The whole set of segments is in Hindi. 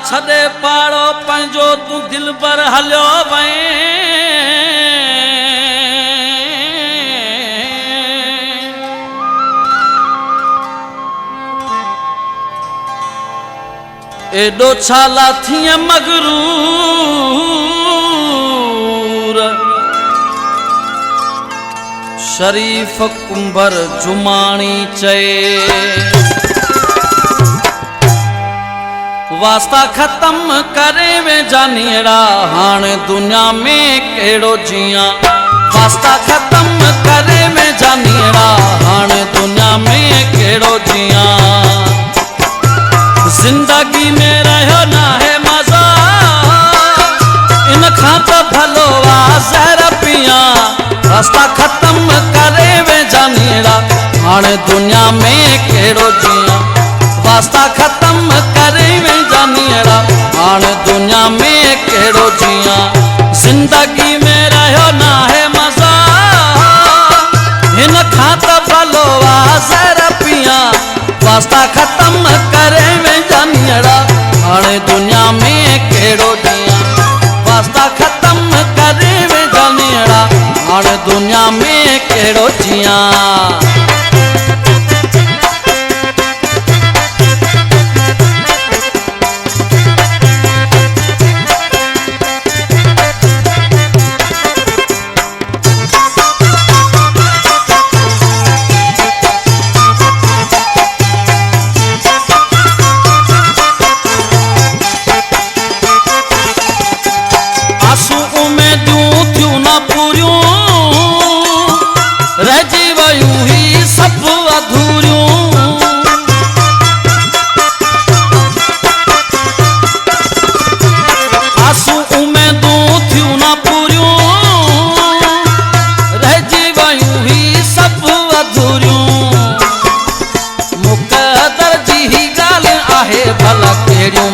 छदे पाड़ो पंजो तू दिल पर हलियो वहीं एडो छाला थिए मगरूर शरीफ कुंभर जुमानी चए वास्ता खत्म करे में जानियड़ा हाण दुनिया में केड़ो जिया वास्ता खत्म करे में जानियड़ा हाण दुनिया में केड़ो जिया जिंदगी में रहो ना है मजा इन खात भलो जहर पिया रास्ता खत्म करे में जानियड़ा हाण दुनिया में केड़ो जिया वास्ता खत्म करे में जानियड़ा हाण दुनिया में केड़ो जिया जिंदगी में रहो ना है मजा इन खात भलो जहर पिया वास्ता खत्म करे में जानियड़ा हाण दुनिया में केड़ो जिया वास्ता खत्म करे में जानियड़ा हाण दुनिया में केड़ो जिया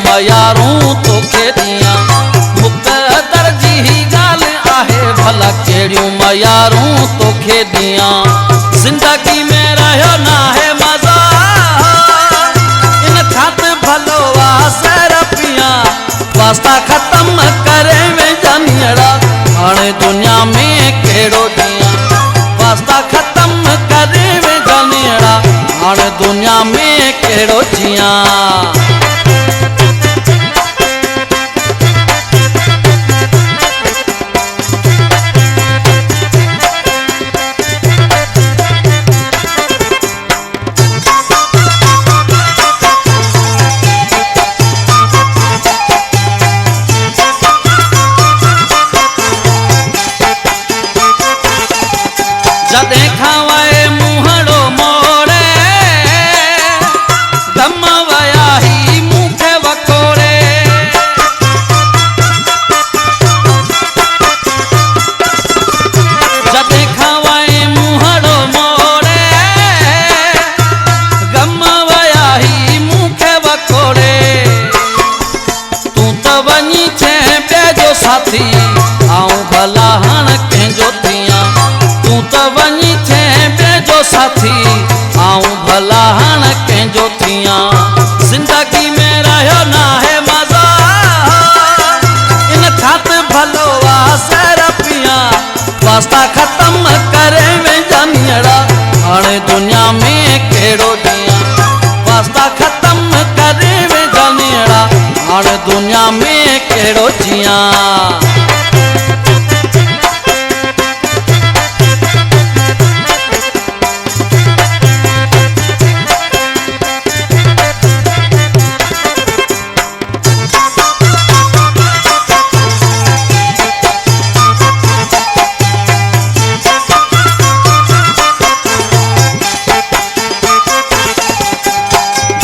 मयारूं तोखे दिया मुक़दर जी ही गाल आहे भला केड़ियूं मयारूं तोखे दिया जिंदगी में रहो ना है मजा इन खात भलो जहर पिया वास्ता खत्म करे में जानियड़ा हाण दुनिया में केड़ो जिया वास्ता खत्म करे में जानियड़ा हाण दुनिया में केड़ो जिया साथी आऊं भला हाण कंहिंजो थिया तूं त वञी थे ॿिए साथी आऊं भला हाण कंहिंजो थिया जिंदगी में रहो ना है मजा इन खात भलो जहर पिया वास्ता खत्म करे में जानियड़ा हाण दुनिया में केड़ो जिया वास्ता खत्म करे में जानियड़ा हाण दुनिया में केड़ो जिया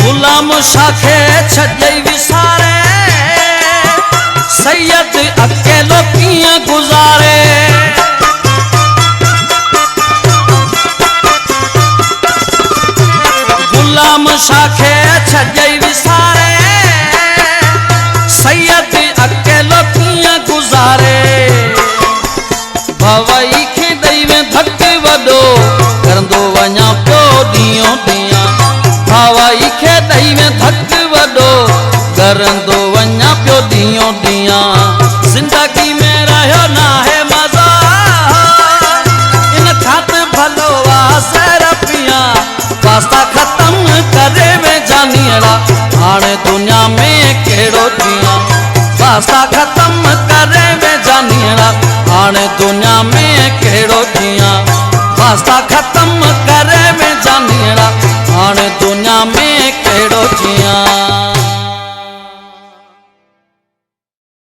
गुलाम शाखे छॾई विसारे सैयद अकेलो कियां गुजारे गुलाम शाखे छॾई विसारे सैयद अकेलो कियां गुजारे भवई खे ॾई में धक वॾो करंदो वञा पियो ॾींहों ॾींहुं भवई खे ॾई में धक वॾो करंदो वञा पियो ॾींहों ॾींहं ज़िंदगी में रहियो ना है मज़ा इन खां त भलो आहे ज़हर पिया वास्ता ख़त्म करे वे जानीड़ा हाणे दुनिया में कहिड़ो ॾींहुं वास्ता ख़त्म करे वे जानीड़ा हाणे दुनिया में कहिड़ो ॾींहुं वास्ता ख़त्म करे वे जानीड़ा हाणे दुनिया में कहिड़ो ॾींहुं